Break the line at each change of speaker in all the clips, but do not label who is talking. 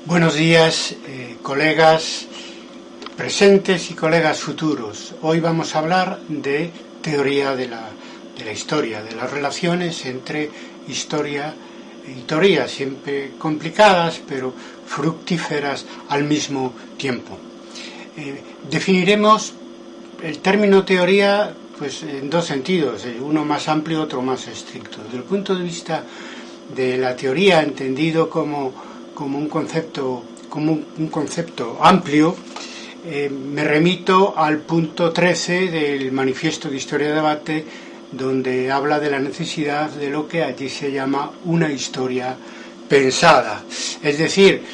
Buenos días, colegas presentes y colegas futuros. Hoy vamos a hablar de teoría de la historia, de las relaciones entre historia y teoría, siempre complicadas, pero fructíferas al mismo tiempo. Definiremos el término teoría pues, en dos sentidos, uno más amplio, otro más estricto. Desde el punto de vista de la teoría, entendido como un concepto amplio, me remito al punto 13 del Manifiesto de Historia de Debate, donde habla de la necesidad de lo que allí se llama una historia pensada. Es decir,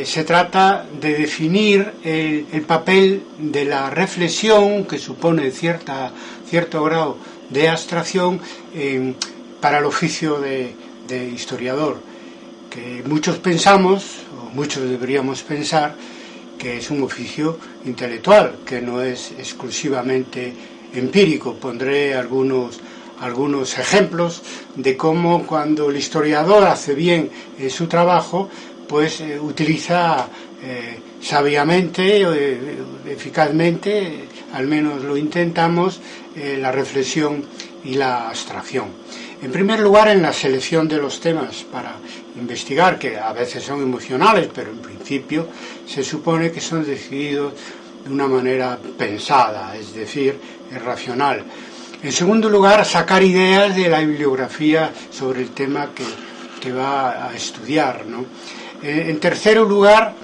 se trata de definir el papel de la reflexión, que supone cierto grado de abstracción, para el oficio de historiador, que muchos pensamos, o muchos deberíamos pensar, que es un oficio intelectual, que no es exclusivamente empírico. Pondré algunos ejemplos de cómo cuando el historiador hace bien su trabajo, pues utiliza sabiamente, eficazmente, al menos lo intentamos, la reflexión y la abstracción. En primer lugar, en la selección de los temas para investigar, que a veces son emocionales, pero en principio se supone que son decididos de una manera pensada, es decir, racional. En segundo lugar, sacar ideas de la bibliografía sobre el tema que va a estudiar, ¿no? En tercer lugar,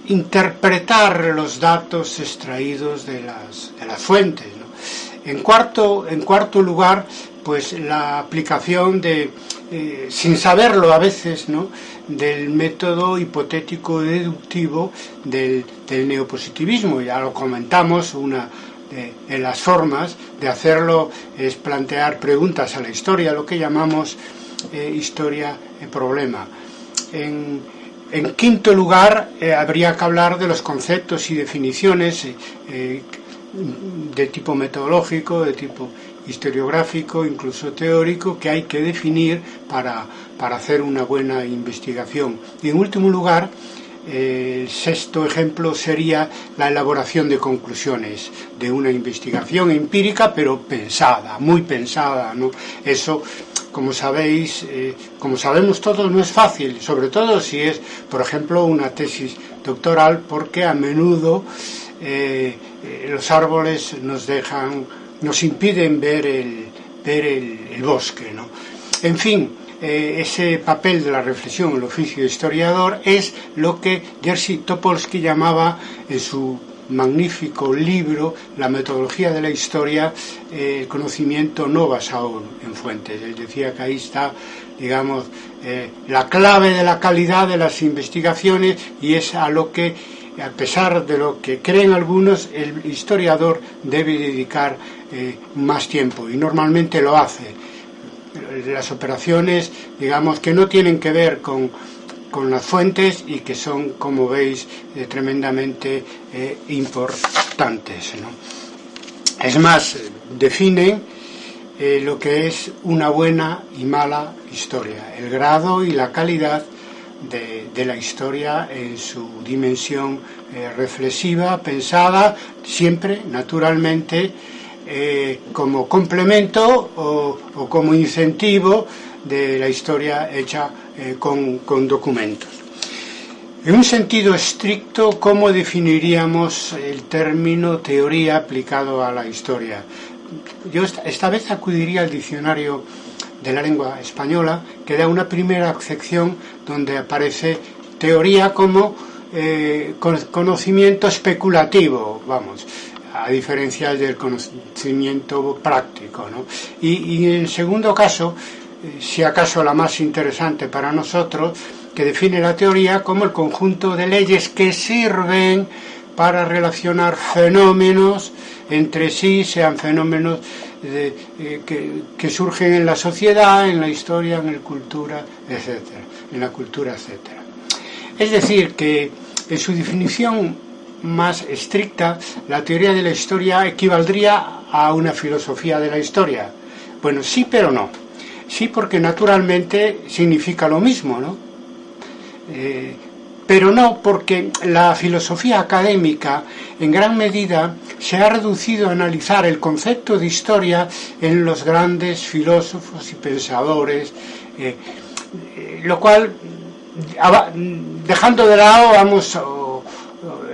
interpretar los datos extraídos de las fuentes, ¿no? En cuarto lugar, pues la aplicación sin saberlo a veces, ¿no?, del método hipotético deductivo del neopositivismo. Ya lo comentamos, una de las formas de hacerlo es plantear preguntas a la historia, lo que llamamos historia problema. En quinto lugar, habría que hablar de los conceptos y definiciones de tipo metodológico, de tipo historiográfico, incluso teórico, que hay que definir para hacer una buena investigación. Y en último lugar, el sexto ejemplo sería la elaboración de conclusiones de una investigación empírica, pero pensada, muy pensada, ¿no? Eso, como sabéis, como sabemos todos, no es fácil, sobre todo si es, por ejemplo, una tesis doctoral, porque a menudo los árboles nos impiden ver el bosque, ¿no? En fin, ese papel de la reflexión, el oficio de historiador, es lo que Jerzy Topolsky llamaba en su magnífico libro La metodología de la historia, el conocimiento no basado en fuentes. Él decía que ahí está, digamos, la clave de la calidad de las investigaciones, y es a lo que, a pesar de lo que creen algunos, el historiador debe dedicar más tiempo, y normalmente lo hace. Las operaciones, digamos, que no tienen que ver con las fuentes y que son, como veis, tremendamente importantes, ¿no? Es más, definen lo que es una buena y mala historia, el grado y la calidad de la historia en su dimensión reflexiva, pensada, siempre, naturalmente, como complemento o como incentivo de la historia hecha con documentos. En un sentido estricto, ¿cómo definiríamos el término teoría aplicado a la historia? Yo esta vez acudiría al diccionario de la lengua española, que da una primera acepción donde aparece teoría como conocimiento especulativo, vamos, a diferencia del conocimiento práctico, ¿no? Y en segundo caso, si acaso la más interesante para nosotros, que define la teoría como el conjunto de leyes que sirven para relacionar fenómenos entre sí, sean fenómenos que surgen en la sociedad, en la historia, en la cultura, etcétera. Es decir, que en su definición más estricta, la teoría de la historia equivaldría a una filosofía de la historia. Bueno, sí, pero no. Sí, porque naturalmente significa lo mismo, ¿no? Pero no, porque la filosofía académica en gran medida se ha reducido a analizar el concepto de historia en los grandes filósofos y pensadores, lo cual, dejando de lado, vamos,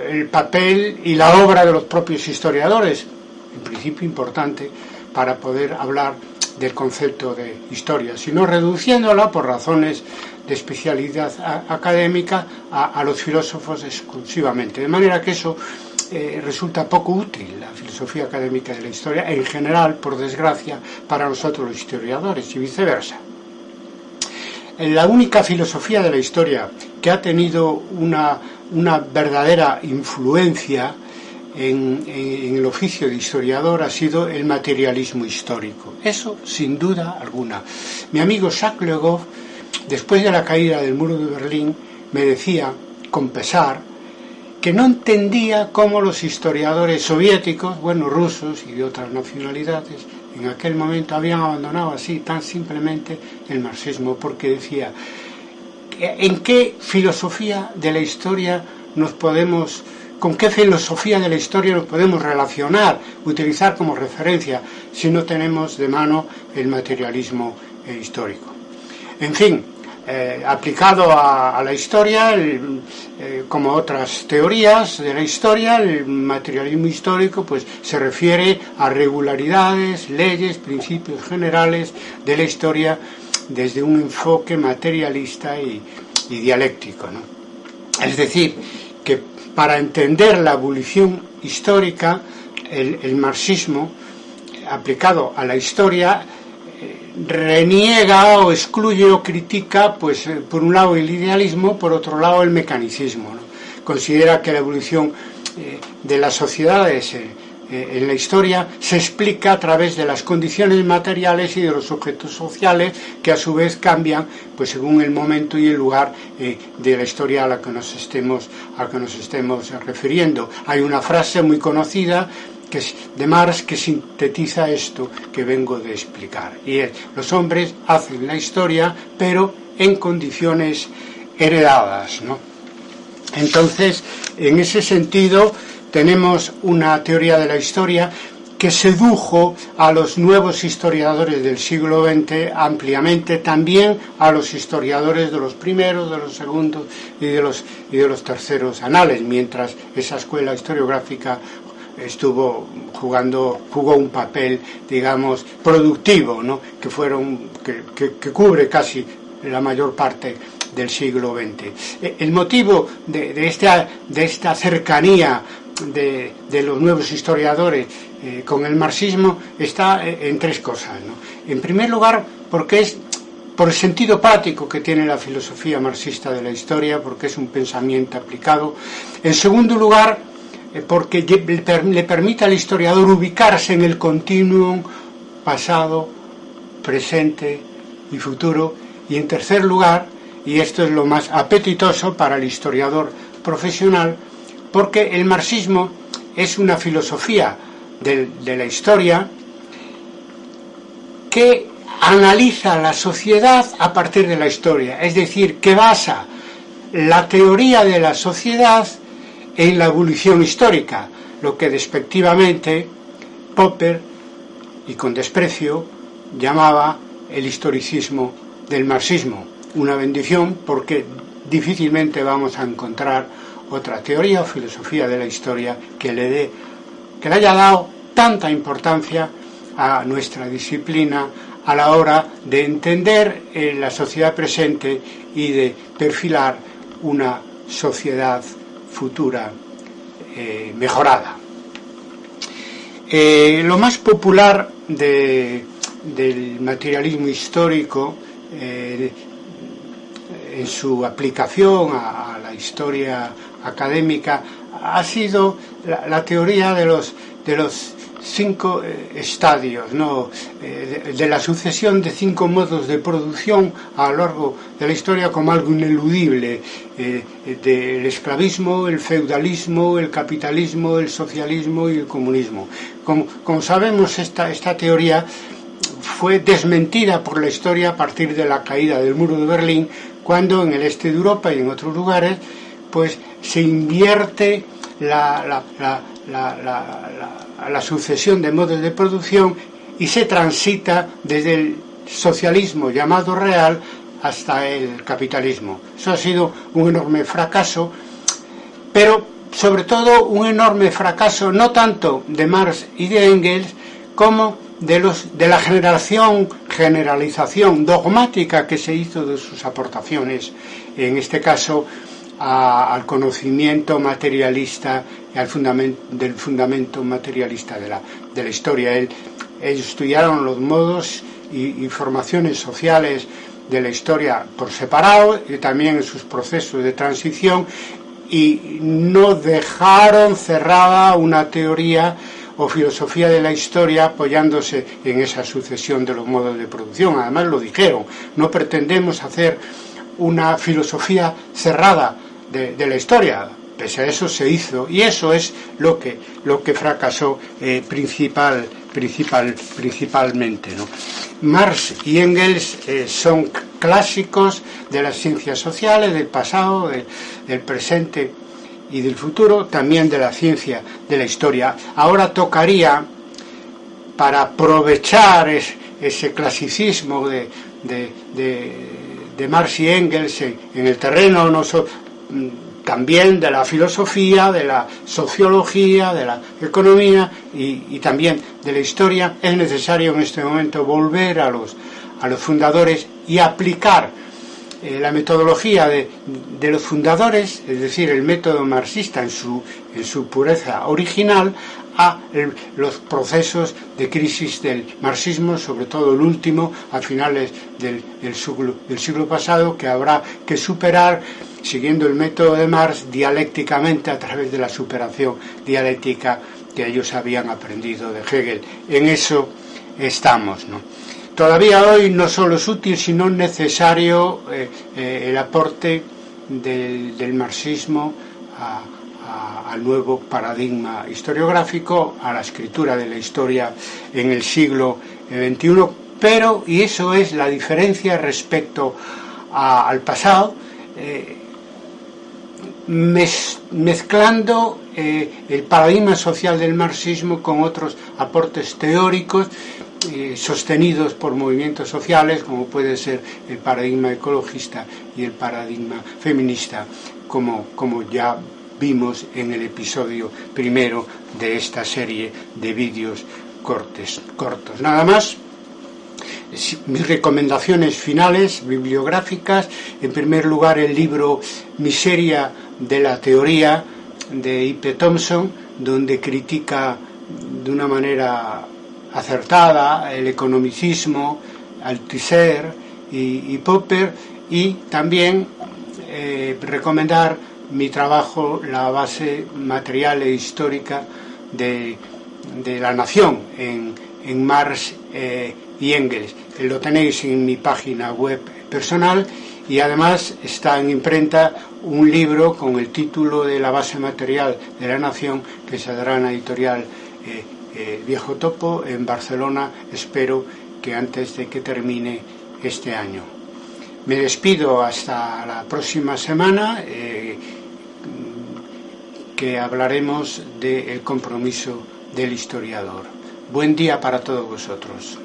el papel y la obra de los propios historiadores, en principio importante para poder hablar del concepto de historia, sino reduciéndola por razones de especialidad académica a los filósofos exclusivamente. De manera que eso resulta poco útil, la filosofía académica de la historia, en general, por desgracia, para nosotros los historiadores y viceversa. La única filosofía de la historia que ha tenido una verdadera influencia en el oficio de historiador ha sido el materialismo histórico. Eso, sin duda alguna. Mi amigo Jacques Le Goff, después de la caída del muro de Berlín, me decía, con pesar, que no entendía cómo los historiadores soviéticos, bueno, rusos y de otras nacionalidades, en aquel momento habían abandonado así tan simplemente el marxismo, porque decía, ¿en qué filosofía de la historia con qué filosofía de la historia nos podemos relacionar, utilizar como referencia, si no tenemos de mano el materialismo histórico? En fin, aplicado a la historia, como otras teorías de la historia, el materialismo histórico pues se refiere a regularidades, leyes, principios generales de la historia desde un enfoque materialista y dialéctico, ¿no? Es decir, que para entender la evolución histórica, el marxismo aplicado a la historia reniega o excluye o critica, pues por un lado el idealismo, por otro lado el mecanicismo, ¿no? Considera que la evolución de las sociedades en la historia se explica a través de las condiciones materiales y de los objetos sociales, que a su vez cambian pues según el momento y el lugar de la historia a la que nos estemos refiriendo. Hay una frase muy conocida que es de Marx que sintetiza esto que vengo de explicar, y es: los hombres hacen la historia pero en condiciones heredadas, ¿no? Entonces, en ese sentido, tenemos una teoría de la historia que sedujo a los nuevos historiadores del siglo XX ampliamente, también a los historiadores de los primeros, de los segundos y de los terceros anales, mientras esa escuela historiográfica jugó un papel, digamos, productivo, ¿no? que cubre casi la mayor parte del siglo XX. El motivo de esta cercanía de los nuevos historiadores con el marxismo está en tres cosas, ¿no? En primer lugar, porque es por el sentido práctico que tiene la filosofía marxista de la historia, porque es un pensamiento aplicado. En segundo lugar, porque le permite al historiador ubicarse en el continuum pasado, presente y futuro. Y en tercer lugar, y esto es lo más apetitoso para el historiador profesional, porque el marxismo es una filosofía de la historia que analiza la sociedad a partir de la historia, es decir, que basa la teoría de la sociedad en la evolución histórica, lo que despectivamente Popper, y con desprecio, llamaba el historicismo del marxismo. Una bendición, porque difícilmente vamos a encontrar otra teoría o filosofía de la historia que le haya dado tanta importancia a nuestra disciplina a la hora de entender la sociedad presente y de perfilar una sociedad futura mejorada. Lo más popular del materialismo histórico en su aplicación a la historia académica ha sido la teoría de los 5 estadios, ¿no? De la sucesión de 5 modos de producción a lo largo de la historia como algo ineludible, del esclavismo, el feudalismo, el capitalismo, el socialismo y el comunismo. Como sabemos, esta teoría fue desmentida por la historia a partir de la caída del muro de Berlín, cuando en el este de Europa y en otros lugares pues se invierte la sucesión de modos de producción y se transita desde el socialismo llamado real hasta el capitalismo. Eso ha sido un enorme fracaso, pero sobre todo un enorme fracaso no tanto de Marx y de Engels como de la generalización dogmática que se hizo de sus aportaciones, en este caso al conocimiento materialista y del fundamento materialista de la historia. Ellos estudiaron los modos y formaciones sociales de la historia por separado y también en sus procesos de transición, y no dejaron cerrada una teoría o filosofía de la historia apoyándose en esa sucesión de los modos de producción. Además lo dijeron, no pretendemos hacer una filosofía cerrada de la historia. Pese a eso se hizo, y eso es lo que fracasó principalmente, ¿no? Marx y Engels son clásicos de las ciencias sociales, del pasado, del presente y del futuro, también de la ciencia de la historia. Ahora tocaría, para aprovechar ese clasicismo de Marx y Engels en el terreno también de la filosofía, de la sociología, de la economía y también de la historia, es necesario en este momento volver a los fundadores y aplicar la metodología de los fundadores, es decir, el método marxista en su pureza original, a los procesos de crisis del marxismo, sobre todo el último, a finales del siglo pasado, que habrá que superar siguiendo el método de Marx dialécticamente a través de la superación dialéctica que ellos habían aprendido de Hegel. En eso estamos, ¿no? Todavía hoy no solo es útil, sino necesario el aporte del marxismo al nuevo paradigma historiográfico, a la escritura de la historia en el siglo XXI, pero, y eso es la diferencia respecto al pasado, mezclando el paradigma social del marxismo con otros aportes teóricos sostenidos por movimientos sociales, como puede ser el paradigma ecologista y el paradigma feminista, como ya vimos en el episodio primero de esta serie de vídeos cortos. Nada más. Mis recomendaciones finales bibliográficas: en primer lugar, el libro Miseria de la teoría de I.P. Thompson, donde critica de una manera acertada el economicismo, Althusser y Popper, y también recomendar mi trabajo, La base material e histórica de la nación en Marx y Engels. Lo tenéis en mi página web personal, y además está en imprenta un libro con el título de La base material de la nación, que saldrá en la editorial Viejo Topo en Barcelona, espero que antes de que termine este año. Me despido hasta la próxima semana, que hablaremos del compromiso del historiador. Buen día para todos vosotros.